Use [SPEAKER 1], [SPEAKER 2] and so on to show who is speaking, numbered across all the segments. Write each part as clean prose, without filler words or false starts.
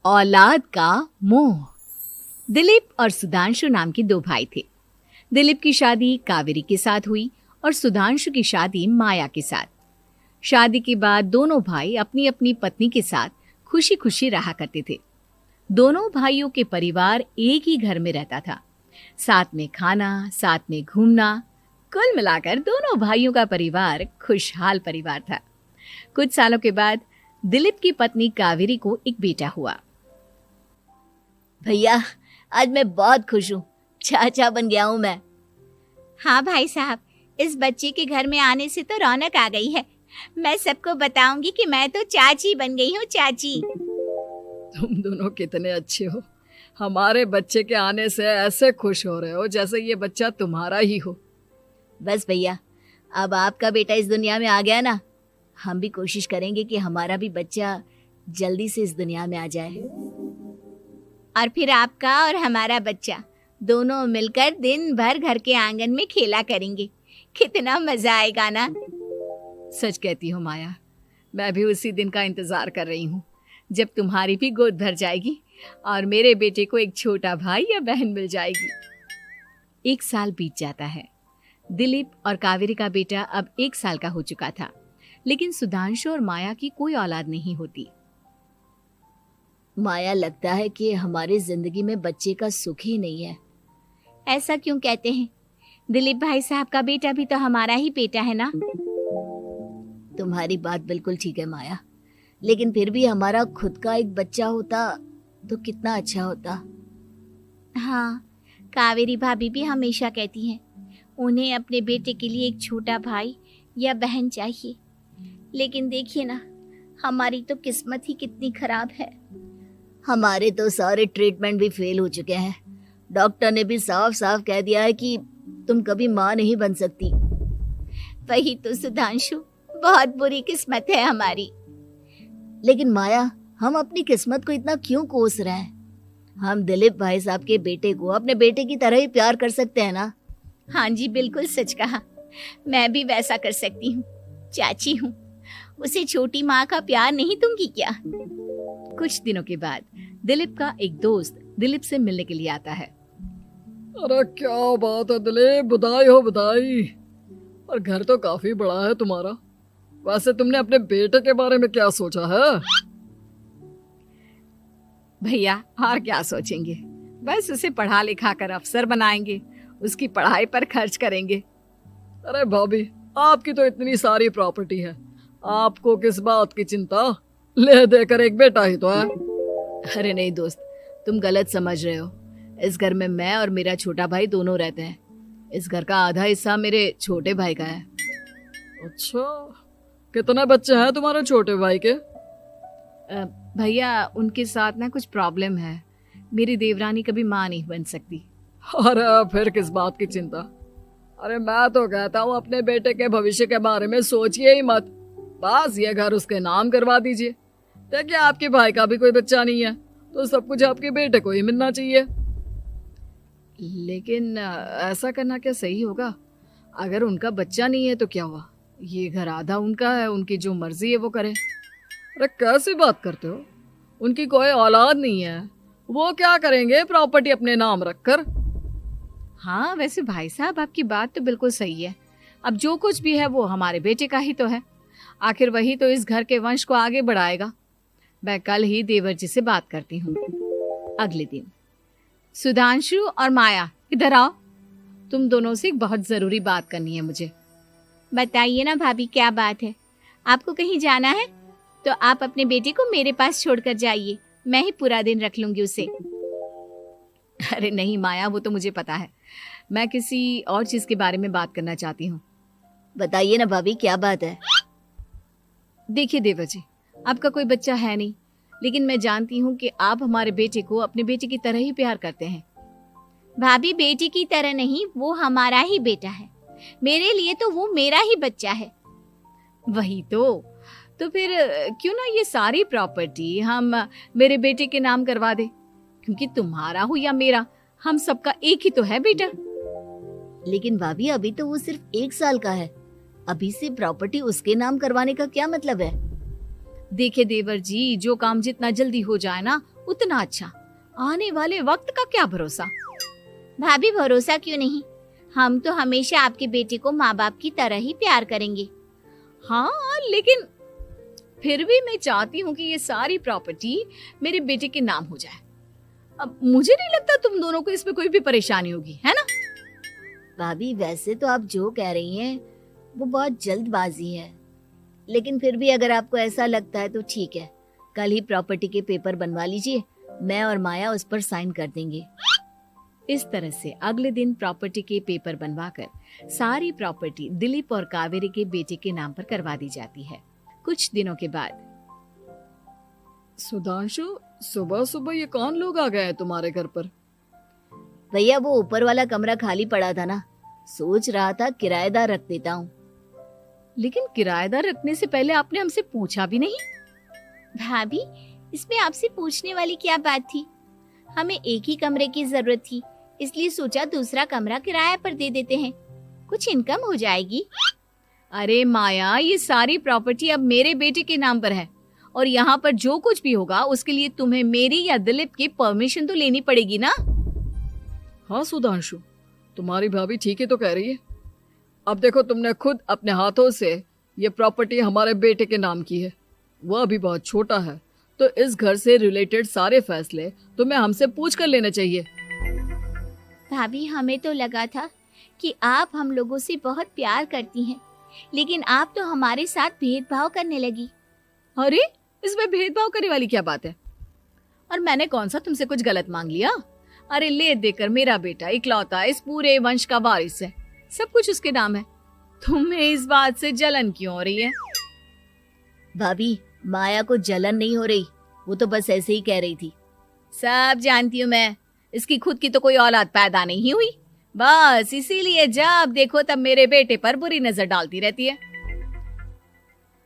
[SPEAKER 1] औलाद का मोह। दिलीप और सुधांशु नाम के दो भाई थे। दिलीप की शादी कावेरी के साथ हुई और सुधांशु की शादी माया के साथ। शादी के बाद दोनों भाई अपनी अपनी पत्नी के साथ खुशी खुशी रहा करते थे। दोनों भाइयों के परिवार एक ही घर में रहता था। साथ में खाना, साथ में घूमना, कुल मिलाकर दोनों भाइयों का परिवार खुशहाल परिवार था। कुछ सालों के बाद दिलीप की पत्नी कावेरी को एक बेटा हुआ।
[SPEAKER 2] भैया, आज मैं बहुत खुश हूँ। चाचा बन गया हूँ मैं।
[SPEAKER 3] हाँ भाई साहब, इस बच्चे के घर में आने से तो रौनक आ गई है। मैं सबको बताऊंगी कि मैं तो चाची बन गई हूँ, चाची।
[SPEAKER 4] तुम दोनों कितने अच्छे हो। हमारे बच्चे के आने से ऐसे खुश हो रहे हो जैसे ये बच्चा तुम्हारा ही हो।
[SPEAKER 2] बस भैया, अब आपका बेटा इस दुनिया में आ गया ना, हम भी कोशिश करेंगे कि हमारा भी बच्चा जल्दी से इस दुनिया में आ जाए।
[SPEAKER 3] और फिर आपका और हमारा बच्चा दोनों मिलकर दिन भर घर के आंगन में खेला करेंगे। कितना मजा आएगा ना।
[SPEAKER 1] सच कहती हूँ माया, मैं भी उसी दिन का इंतजार कर रही हूँ जब तुम्हारी भी गोद भर जाएगी और मेरे बेटे को एक छोटा भाई या बहन मिल जाएगी। 1 साल बीत जाता है। दिलीप और कावेरी का बेटा अब 1 साल का हो चुका था, लेकिन सुधांशु और माया की कोई औलाद नहीं होती।
[SPEAKER 2] माया, लगता है कि हमारी जिंदगी में बच्चे का सुख ही नहीं है।
[SPEAKER 3] ऐसा क्यों कहते हैं? दिलीप भाई साहब का बेटा भी तो हमारा ही बेटा है ना।
[SPEAKER 2] तुम्हारी बात बिल्कुल ठीक है माया, लेकिन फिर भी हमारा खुद का एक बच्चा होता तो कितना अच्छा होता।
[SPEAKER 3] हाँ, कावेरी भाभी भी हमेशा कहती हैं उन्हें अपने बेटे के लिए एक छोटा भाई या बहन चाहिए। लेकिन देखिए ना, हमारी तो किस्मत ही कितनी खराब है।
[SPEAKER 2] हमारे तो सारे ट्रीटमेंट भी फेल हो चुके हैं। डॉक्टर ने भी साफ साफ कह दिया है कि तुम कभी माँ नहीं बन सकती।
[SPEAKER 3] वही तो सुधांशु, बहुत बुरी किस्मत है हमारी।
[SPEAKER 2] लेकिन माया, हम अपनी किस्मत को इतना क्यों कोस रहे हैं? हम दिलीप भाई साहब के बेटे को अपने बेटे की तरह ही प्यार कर सकते हैं ना।
[SPEAKER 3] हाँ जी, बिल्कुल सच कहा। मैं भी वैसा कर सकती हूँ। चाची हूँ, उसे छोटी माँ का प्यार नहीं दूंगी क्या?
[SPEAKER 1] कुछ दिनों के बाद दिलीप का एक दोस्त दिलीप से मिलने के लिए आता है।
[SPEAKER 4] अरे क्या बात है दिलीप, बधाई हो बधाई। और घर तो काफी बड़ा है तुम्हारा। वैसे तुमने अपने बेटे के बारे में क्या सोचा है?
[SPEAKER 1] भैया, और क्या सोचेंगे, बस उसे पढ़ा लिखा कर अफसर बनाएंगे, उसकी पढ़ाई पर खर्च करेंगे।
[SPEAKER 4] अरे भाभी, आपकी तो इतनी सारी प्रॉपर्टी है, आपको किस बात की चिंता? ले देकर एक बेटा ही तो है।
[SPEAKER 1] अरे नहीं दोस्त, तुम गलत समझ रहे हो। इस घर में मैं और मेरा छोटा भाई दोनों रहते हैं। इस घर का आधा हिस्सा मेरे छोटे भाई का है।
[SPEAKER 4] अच्छा, कितने बच्चे हैं तुम्हारे छोटे भाई के?
[SPEAKER 1] भैया, उनके साथ ना कुछ प्रॉब्लम है। मेरी देवरानी कभी माँ नहीं बन सकती।
[SPEAKER 4] अरे फिर किस बात की चिंता? अरे मैं तो कहता हूँ अपने बेटे के भविष्य के बारे में सोचिए ही मत। बस ये घर उसके नाम करवा दीजिए। देखिए, आपके भाई का भी कोई बच्चा नहीं है तो सब कुछ आपके बेटे को ही मिलना चाहिए।
[SPEAKER 1] लेकिन ऐसा करना क्या सही होगा? अगर उनका बच्चा नहीं है तो क्या हुआ? ये घर आधा उनका है, उनकी जो मर्जी है वो करे।
[SPEAKER 4] अरे कैसी बात करते हो? उनकी कोई औलाद नहीं है, वो क्या करेंगे प्रॉपर्टी अपने नाम रखकर?
[SPEAKER 1] हाँ, वैसे भाई साहब, आपकी बात तो बिल्कुल सही है। अब जो कुछ भी है वो हमारे बेटे का ही तो है। आखिर वही तो इस घर के वंश को आगे बढ़ाएगा। मैं कल ही देवर जी से बात करती हूँ। अगले दिन सुधांशु और माया, इधर आओ। तुम दोनों से एक बहुत जरूरी बात करनी है मुझे।
[SPEAKER 3] बताइए ना भाभी, क्या बात है? आपको कहीं जाना है तो आप अपने बेटे को मेरे पास छोड़कर जाइए। मैं ही पूरा दिन रख लूंगी उसे।
[SPEAKER 1] अरे नहीं माया, वो तो मुझे पता है। मैं किसी और चीज के बारे में बात करना चाहती हूँ।
[SPEAKER 2] बताइए ना भाभी, क्या बात है?
[SPEAKER 1] देखिए देवर जी, आपका कोई बच्चा है नहीं, लेकिन मैं जानती हूँ कि आप हमारे बेटे को अपने बेटे की तरह ही प्यार करते हैं।
[SPEAKER 3] भाभी, बेटी की तरह नहीं, वो हमारा ही बेटा है। मेरे लिए तो वो मेरा ही बच्चा है।
[SPEAKER 1] वही तो फिर क्यों ना ये सारी प्रॉपर्टी हम मेरे बेटे के नाम करवा दे, क्योंकि तुम्हारा हो या मेरा, हम सबका एक ही तो है बेटा।
[SPEAKER 2] लेकिन भाभी, अभी तो वो सिर्फ 1 साल का है। अभी से प्रॉपर्टी उसके नाम करवाने का क्या मतलब है?
[SPEAKER 1] देखिए देवर जी, जो काम जितना जल्दी हो जाए ना, उतना अच्छा। आने वाले वक्त का क्या भरोसा।
[SPEAKER 3] भाभी भरोसा क्यों नहीं, हम तो हमेशा आपके बेटे को माँ बाप की तरह ही प्यार करेंगे।
[SPEAKER 1] हाँ, लेकिन फिर भी मैं चाहती हूँ कि ये सारी प्रॉपर्टी मेरे बेटे के नाम हो जाए। अब मुझे नहीं लगता तुम दोनों को इसमें कोई भी परेशानी होगी, है ना?
[SPEAKER 2] भाभी वैसे तो आप जो कह रही हैं वो बहुत जल्दबाजी है, लेकिन फिर भी अगर आपको ऐसा लगता है तो ठीक है, कल ही प्रॉपर्टी के पेपर बनवा लीजिए, मैं और माया उस पर साइन कर देंगे।
[SPEAKER 1] इस तरह से अगले दिन प्रॉपर्टी के पेपर बनवाकर सारी प्रॉपर्टी दिलीप और कावेरी के बेटे के नाम पर करवा दी जाती है। कुछ दिनों के बाद
[SPEAKER 4] सुधांशु, सुबह सुबह ये कौन लोग आ गए हैं तुम्हारे घर पर?
[SPEAKER 2] भैया वो ऊपर वाला कमरा खाली पड़ा था ना, सोच रहा था किराएदार रख देता हूँ।
[SPEAKER 1] लेकिन किराएदार रखने से पहले आपने हमसे पूछा भी नहीं।
[SPEAKER 3] भाभी इसमें आपसे पूछने वाली क्या बात थी, हमें एक ही कमरे की जरूरत थी, इसलिए सोचा दूसरा कमरा किराए पर दे देते हैं, कुछ इनकम हो जाएगी।
[SPEAKER 1] अरे माया, ये सारी प्रॉपर्टी अब मेरे बेटे के नाम पर है और यहाँ पर जो कुछ भी होगा उसके लिए तुम्हें मेरी या दिलीप की परमिशन तो लेनी पड़ेगी ना।
[SPEAKER 4] हाँ सुधांशु, तुम्हारी भाभी ठीक ही तो कह रही है। अब देखो, तुमने खुद अपने हाथों से ये प्रॉपर्टी हमारे बेटे के नाम की है, वह अभी बहुत छोटा है, तो इस घर से रिलेटेड सारे फैसले तुम्हें हमसे पूछ कर लेने चाहिए।
[SPEAKER 3] भाभी हमें तो लगा था कि आप हम लोगों से बहुत प्यार करती हैं, लेकिन आप तो हमारे साथ भेदभाव करने लगी।
[SPEAKER 1] अरे, इसमें भेदभाव करने वाली क्या बात है? और मैंने कौन सा तुमसे कुछ गलत मांग लिया? अरे ले देकर मेरा बेटा इकलौता इस पूरे वंश का वारिस है, सब कुछ उसके नाम है। तुम्हें इस बात से जलन क्यों हो रही है?
[SPEAKER 2] भाभी माया को जलन नहीं हो रही, वो तो बस ऐसे ही कह रही थी।
[SPEAKER 1] सब जानती हूँ मैं, इसकी खुद की तो कोई औलाद पैदा नहीं हुई, बस इसीलिए जब देखो तब मेरे बेटे पर बुरी नजर डालती रहती है।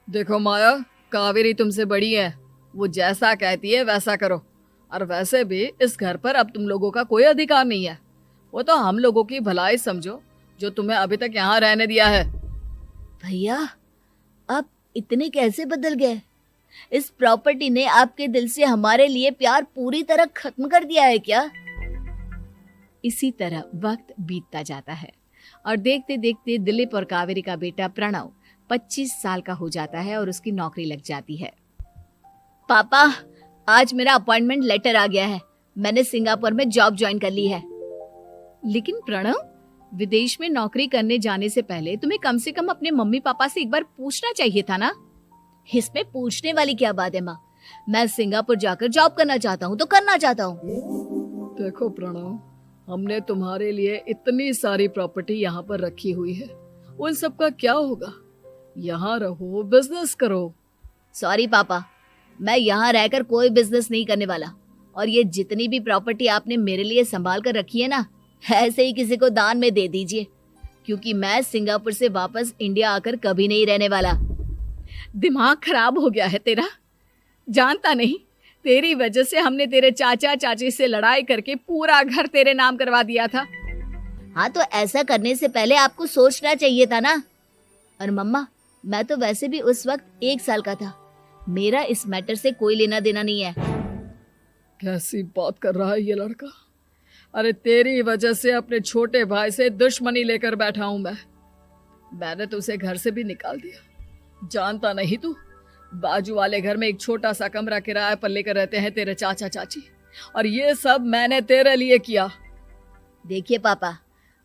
[SPEAKER 4] देखो माया, कावेरी तुमसे बड़ी है, वो जैसा कहती है वैसा करो। और वैसे भी इस घर पर अब तुम लोगों का कोई अधिकार नहीं है, वो तो हम लोगों की भलाई समझो जो तुम्हें अभी तक यहाँ रहने दिया है।
[SPEAKER 2] भैया आप इतने कैसे बदल गए? इस प्रॉपर्टी ने आपके दिल से हमारे लिए प्यार पूरी तरह खत्म कर दिया है क्या?
[SPEAKER 1] इसी तरह वक्त बीतता जाता है और देखते देखते दिलीप और कावेरी का बेटा प्रणव 25 साल का हो जाता है और उसकी नौकरी लग जाती है।
[SPEAKER 2] पापा आज मेरा अपॉइंटमेंट लेटर आ गया है, मैंने सिंगापुर में जॉब ज्वाइन कर ली है।
[SPEAKER 1] लेकिन प्रणव, विदेश में नौकरी करने जाने से पहले तुम्हें कम से कम अपने मम्मी पापा से एक बार पूछना चाहिए था ना।
[SPEAKER 2] इसमें पूछने वाली क्या बात है माँ, मैं सिंगापुर जाकर जॉब करना चाहता हूँ तो करना चाहता हूँ।
[SPEAKER 4] देखो प्रणव, हमने तुम्हारे लिए इतनी सारी प्रॉपर्टी यहाँ पर रखी हुई है, उन सब का क्या होगा? यहाँ रहो, बिजनेस करो।
[SPEAKER 2] सॉरी पापा, मैं यहाँ रहकर कोई बिजनेस नहीं करने वाला, और ये जितनी भी प्रॉपर्टी आपने मेरे लिए संभाल कर रखी है ना, ऐसे ही किसी को दान में दे दीजिए, क्योंकि मैं सिंगापुर से वापस इंडिया आकर कभी नहीं रहने वाला।
[SPEAKER 1] दिमाग खराब हो गया है तेरा, जानता नहीं तेरी वजह से हमने तेरे चाचा चाची से लड़ाई करके पूरा घर तेरे नाम करवा दिया था।
[SPEAKER 2] हाँ तो ऐसा करने से पहले आपको सोचना चाहिए था ना। और मम्मा, मैं तो वैसे भी उस वक्त 1 साल का था, मेरा इस मैटर से कोई लेना देना नहीं है।
[SPEAKER 4] कैसी बात कर रहा है ये लड़का? अरे तेरी वजह से अपने छोटे भाई से दुश्मनी लेकर बैठा हूं मैंने तो उसे घर से भी निकाल दिया। जानता नहीं तू, बाजू वाले घर में एक छोटा सा कमरा किराए पर लेकर रहते हैं तेरे चाचा चाची, और ये सब मैंने तेरे लिए किया।
[SPEAKER 2] देखिए पापा,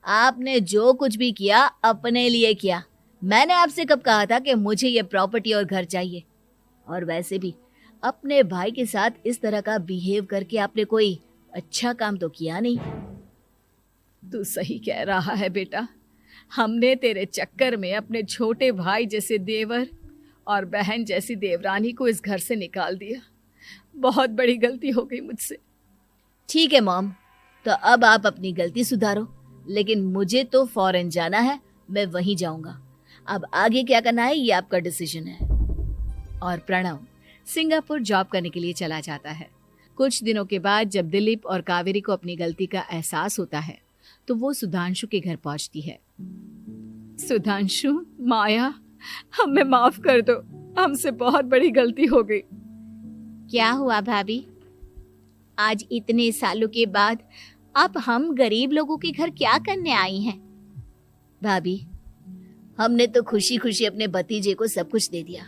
[SPEAKER 2] आपने जो कुछ भी किया अपने लिए किया। मैंने आपसे कब कहा था कि मुझे ये प्रॉपर्टी और घर चाहिए? और वैसे भी अपने भाई के साथ इस तरह का बिहेव करके आपने कोई अच्छा काम तो किया नहीं।
[SPEAKER 1] तू सही कह रहा है बेटा, हमने तेरे चक्कर में अपने छोटे भाई जैसे देवर और बहन जैसी देवरानी को इस घर से निकाल दिया। बहुत बड़ी गलती हो गई मुझसे।
[SPEAKER 2] ठीक है मॉम, तो अब आप अपनी गलती सुधारो, लेकिन मुझे तो फॉरेन जाना है, मैं वहीं जाऊंगा। अब आगे क्या करना है ये आपका डिसीजन है।
[SPEAKER 1] और प्रणव सिंगापुर जॉब करने के लिए चला जाता है। कुछ दिनों के बाद जब दिलीप और कावेरी को अपनी गलती का एहसास होता है तो वो सुधांशु के घर पहुंचती है। सुधांशु, माया, हमें माफ कर दो, हमसे बहुत बड़ी गलती हो गई।
[SPEAKER 3] क्या हुआ भाभी? आज इतने सालों के बाद अब हम गरीब लोगों के घर क्या करने आई हैं?
[SPEAKER 2] भाभी, हमने तो खुशी खुशी अपने भतीजे को सब कुछ दे दिया,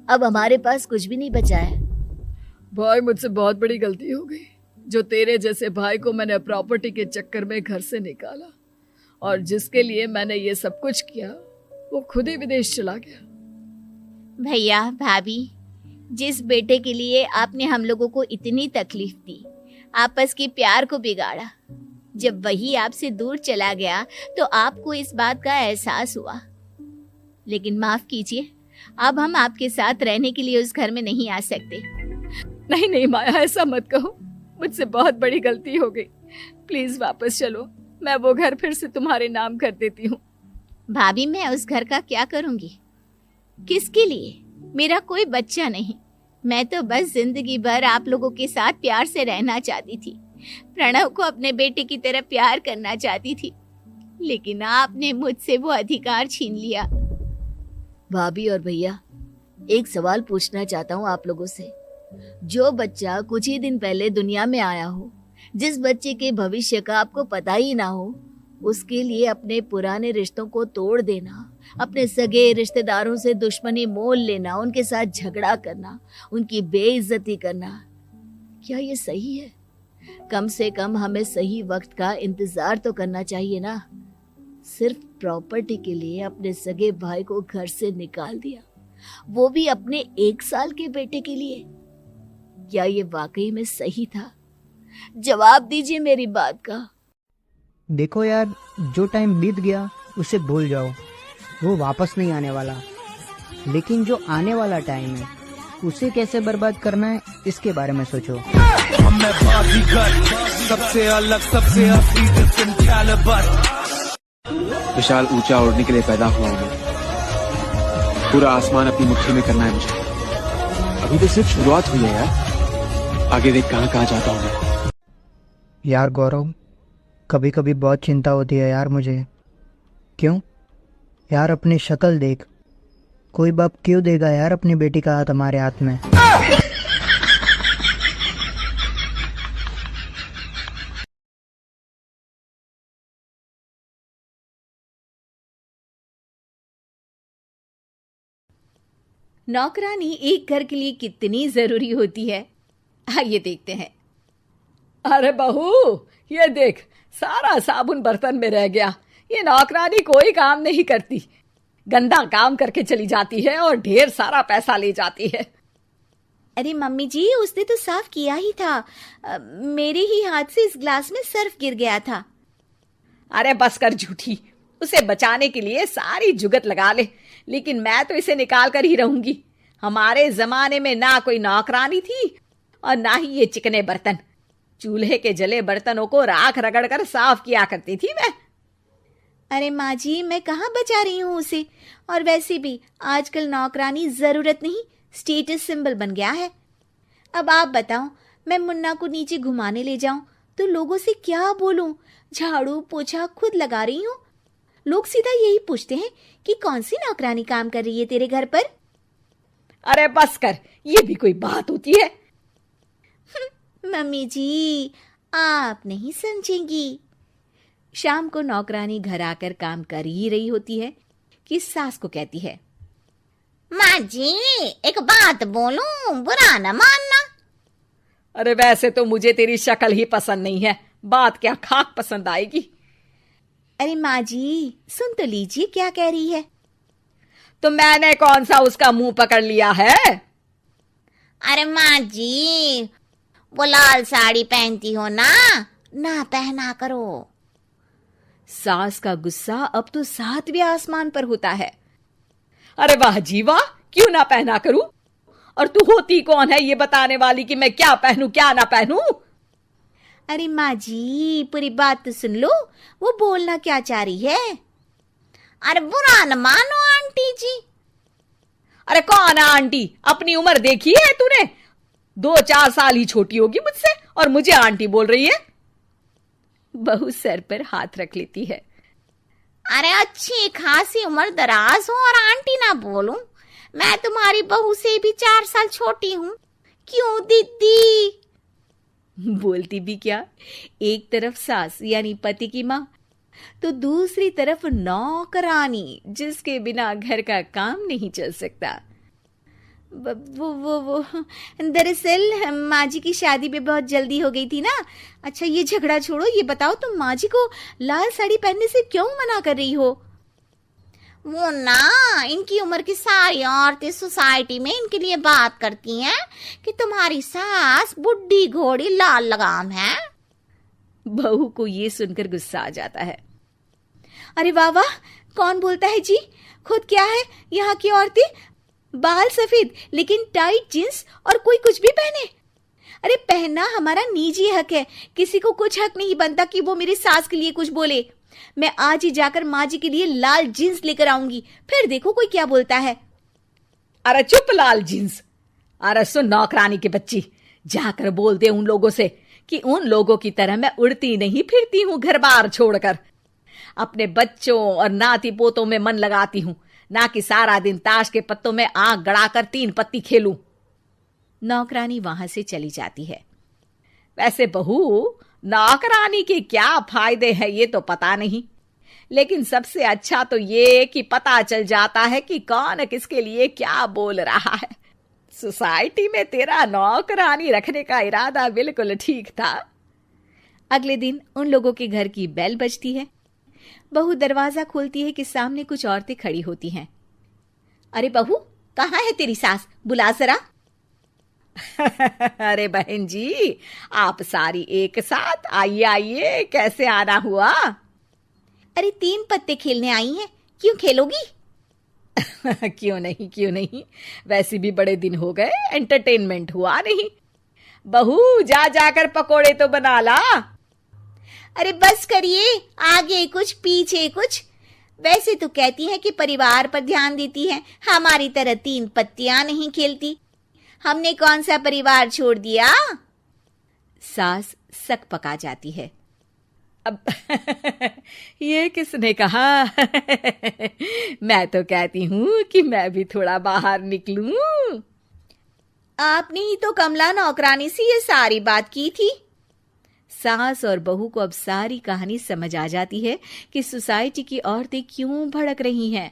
[SPEAKER 2] अब हमारे पास कुछ भी नहीं बचा है।
[SPEAKER 4] भाई मुझसे बहुत बड़ी गलती हो गई, जो तेरे जैसे भाई को मैंने प्रॉपर्टी के चक्कर में घर से निकाला, और जिसके लिए मैंने ये सब कुछ किया वो खुद ही विदेश चला गया।
[SPEAKER 3] भैया भाभी, जिस बेटे के लिए आपने हम लोगों को इतनी तकलीफ दी, आपस के प्यार को बिगाड़ा, जब वही आपसे दूर चला गया तो आपको इस बात का एहसास हुआ। लेकिन माफ कीजिए, अब हम आपके साथ रहने के लिए उस घर में नहीं आ सकते।
[SPEAKER 4] नहीं नहीं माया, ऐसा मत कहो, मुझसे बहुत बड़ी गलती हो गई, प्लीज वापस चलो, मैं वो घर फिर से तुम्हारे नाम कर देती हूँ।
[SPEAKER 3] भाभी, मैं उस घर का क्या करूंगी? किसके लिए? मेरा कोई बच्चा नहीं, मैं तो बस जिंदगी भर आप लोगों के साथ प्यार से रहना चाहती थी, प्रणव को अपने बेटे की तरह प्यार करना चाहती थी, लेकिन आपने मुझसे वो अधिकार छीन लिया।
[SPEAKER 2] भाभी और भैया, एक सवाल पूछना चाहता हूँ आप लोगों से। जो बच्चा कुछ ही दिन पहले दुनिया में आया हो, जिस बच्चे के भविष्य का आपको पता ही ना हो, उसके लिए अपने पुराने रिश्तों को तोड़ देना, अपने सगे रिश्तेदारों से दुश्मनी मोल लेना, उनके साथ झगड़ा करना, उनकी बेइज्जती करना, क्या ये सही है? कम से कम हमें सही वक्त का इंतजार तो करना चाहिए ना। सिर्फ प्रॉपर्टी के लिए अपने सगे भाई को घर से निकाल दिया, वो भी अपने 1 साल के बेटे के लिए। क्या ये वाकई में सही था? जवाब दीजिए मेरी बात का।
[SPEAKER 5] देखो यार, जो टाइम बीत गया उसे भूल जाओ, वो वापस नहीं आने वाला। लेकिन जो आने वाला टाइम है उसे कैसे बर्बाद करना है, इसके बारे में सोचो।
[SPEAKER 6] सबसे अलग, सबसे असली, डिफरेंट कैलिबर। विशाल ऊंचा उड़ने के लिए पैदा हुआ हूं मैं, पूरा आसमान अपनी मुट्ठी में करना है मुझे। अभी तो सिर्फ शुरुआत हुई है यार, आगे देख कहां कहां जाता हूं मैं।
[SPEAKER 5] यार गौरव, कभी कभी बहुत चिंता होती है यार मुझे। क्यों यार, अपनी शक्ल देख, कोई बाप क्यों देगा यार अपनी बेटी का हाथ हमारे हाथ में?
[SPEAKER 1] नौकरानी एक घर के लिए कितनी जरूरी होती है, आइए देखते हैं।
[SPEAKER 4] अरे बहू, ये देख, सारा साबुन बर्तन में रह गया। ये नौकरानी कोई काम नहीं करती, गंदा काम करके चली जाती है और ढेर सारा पैसा ले जाती है।
[SPEAKER 3] अरे मम्मी जी, उसने तो साफ किया ही था, मेरे ही हाथ से इस ग्लास में सर्फ गिर गया था।
[SPEAKER 4] अरे बस कर झूठी, उसे बचाने के लिए सारी जुगत लगा ले, लेकिन मैं तो इसे निकाल कर ही रहूंगी। हमारे जमाने में ना कोई नौकरानी थी और ना ही ये चिकने बर्तन। चूल्हे के जले बर्तनों को राख रगड़ कर साफ किया करती थी मैं।
[SPEAKER 3] अरे माँ जी, मैं कहाँ बचा रही हूँ उसे, और वैसे भी आजकल नौकरानी जरूरत नहीं, स्टेटस सिंबल बन गया है। अब आप बताओ, मैं मुन्ना को नीचे घुमाने ले जाऊं तो लोगों से क्या बोलूं? झाड़ू पोछा खुद लगा रही हूँ, लोग सीधा यही पूछते हैं कि कौन सी नौकरानी काम कर रही है तेरे घर पर।
[SPEAKER 4] अरे बस कर, ये भी कोई बात होती है?
[SPEAKER 3] मम्मी जी, आप नहीं समझेंगी।
[SPEAKER 1] शाम को नौकरानी घर आकर काम कर ही रही होती है कि सास को कहती है,
[SPEAKER 3] माँ जी, एक बात बोलूं, बुरा न मानना।
[SPEAKER 4] अरे वैसे तो मुझे तेरी शक्ल ही पसंद नहीं है, बात क्या खाक पसंद आएगी।
[SPEAKER 3] अरे माँ जी, सुन तो लीजिए क्या कह रही है।
[SPEAKER 4] तो मैंने कौन सा उसका मुंह पकड़ लिया है?
[SPEAKER 3] अरे माँ जी, वो लाल साड़ी पहनती हो ना, ना पहना करो।
[SPEAKER 1] सास का गुस्सा अब तो 7वें आसमान पर होता है।
[SPEAKER 4] अरे वाह जी वाह, क्यों ना पहना करूं? और तू होती कौन है ये बताने वाली कि मैं क्या पहनूं क्या ना पहनूं?
[SPEAKER 3] अरे माँ जी, पूरी बात तो सुन लो, वो बोलना क्या चाह रही है। अरे बुरा न मानो आंटी जी।
[SPEAKER 4] अरे कौन है आंटी? अपनी उम्र देखी है तूने? 2-4 साल ही छोटी होगी मुझसे और मुझे आंटी बोल रही है।
[SPEAKER 1] बहू सर पर हाथ रख लेती है।
[SPEAKER 3] अरे अच्छी खासी उम्र दराज हो और आंटी ना बोलूं? मैं तुम्हारी बहू से भी 4 साल छोटी हूं। क्यों दीदी?
[SPEAKER 1] बोलती भी क्या, एक तरफ सास यानी पति की माँ, तो दूसरी तरफ नौकरानी जिसके बिना घर का काम नहीं चल सकता।
[SPEAKER 3] वो दरअसल माँ जी की शादी भी बहुत जल्दी हो गई थी ना। अच्छा ये झगड़ा छोड़ो, ये बताओ तुम माँ जी को लाल साड़ी पहनने से क्यों मना कर रही हो? वो ना, इनकी उम्र की सारी औरतें सोसाइटी में इनके लिए बात करती हैं कि तुम्हारी सास बुढ़ी घोड़ी लाल लगाम है।
[SPEAKER 1] बहू को ये सुनकर गुस्सा आ जाता है।
[SPEAKER 3] अरे वाह वाह, कौन बोलता है जी? खुद क्या है यहाँ की औरतें, बाल सफेद लेकिन टाइट जींस और कोई कुछ भी पहने। अरे पहनना हमारा निजी हक है, किसी को कुछ हक नहीं बनता कि वो मेरी सास के लिए कुछ बोले। मैं आज ही जाकर माँ जी के लिए लाल जींस लेकर आऊंगी, फिर देखो कोई क्या बोलता है।
[SPEAKER 1] अरे चुप लाल जींस। अरे सुन नौकरानी की बच्ची, जाकर बोल दे उन लोगों से कि उन लोगों की तरह मैं उड़ती नहीं फिरती हूँ घर बार छोड़कर। अपने बच्चों और नाती पोतों में मन लगाती हूँ, ना कि सारा दिन ताश के पत्तों में आंख गड़ाकर 3 पत्ती खेलूं। नौकरानी वहां से चली जाती है। वैसे बहू, नौकरानी के क्या फायदे हैं ये तो पता नहीं, लेकिन सबसे अच्छा तो ये कि पता चल जाता है कि कौन किसके लिए क्या बोल रहा है। सोसाइटी में तेरा नौकरानी रखने का इरादा बिल्कुल ठीक था। अगले दिन उन लोगों के घर की बेल बजती है। बहू दरवाजा खोलती है कि सामने कुछ औरतें खड़ी होती हैं।
[SPEAKER 3] अरे बहू, कहाँ है तेरी सास? बुला जरा।
[SPEAKER 1] अरे बहन जी, आप सारी एक साथ, आइए आइए, कैसे आना हुआ?
[SPEAKER 3] अरे 3 पत्ते खेलने आई हैं, क्यों खेलोगी?
[SPEAKER 1] क्यों नहीं, वैसे भी बड़े दिन हो गए, एंटरटेनमेंट हुआ नहीं। बहू जा जाकर पकोड़े तो बना ला।
[SPEAKER 3] अरे बस करिए, आगे कुछ पीछे कुछ। वैसे तो कहती हैं कि परिवार पर ध्यान देती हैं, हमारी तरह 3 पत्तियां नहीं खेलती। हमने कौन सा परिवार छोड़ दिया?
[SPEAKER 1] सास सक पका जाती है। अब ये किसने कहा? मैं तो कहती हूँ कि मैं भी थोड़ा बाहर निकलूं।
[SPEAKER 3] आपने ही तो कमला नौकरानी से ये सारी बात की थी।
[SPEAKER 1] सास और बहू को अब सारी कहानी समझ आ जाती है कि सोसाइटी की औरतें क्यों भड़क रही हैं।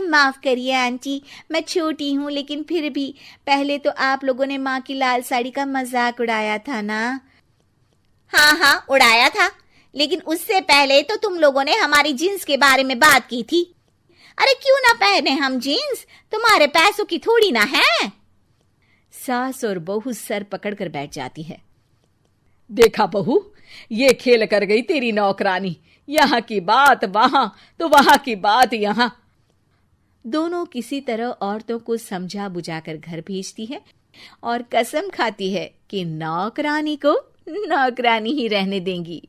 [SPEAKER 3] माफ करिए आंटी, मैं छोटी हूँ, लेकिन फिर भी पहले तो आप लोगों ने माँ की लाल साड़ी का मजाक उड़ाया था ना। हाँ उड़ाया था, लेकिन उससे पहले तो तुम लोगों ने हमारी जीन्स के बारे में बात की थी। अरे क्यों ना पहने हम जीन्स, तुम्हारे पैसों की थोड़ी ना है।
[SPEAKER 1] सास और बहू सर पकड़कर बैठ जाती है। देखा बहू, ये खेल कर गई तेरी नौकरानी, यहाँ की बात वहां तो वहां की बात यहाँ। दोनों किसी तरह औरतों को समझा बुझाकर घर भेजती है और कसम खाती है कि नौकरानी को नौकरानी ही रहने देंगी।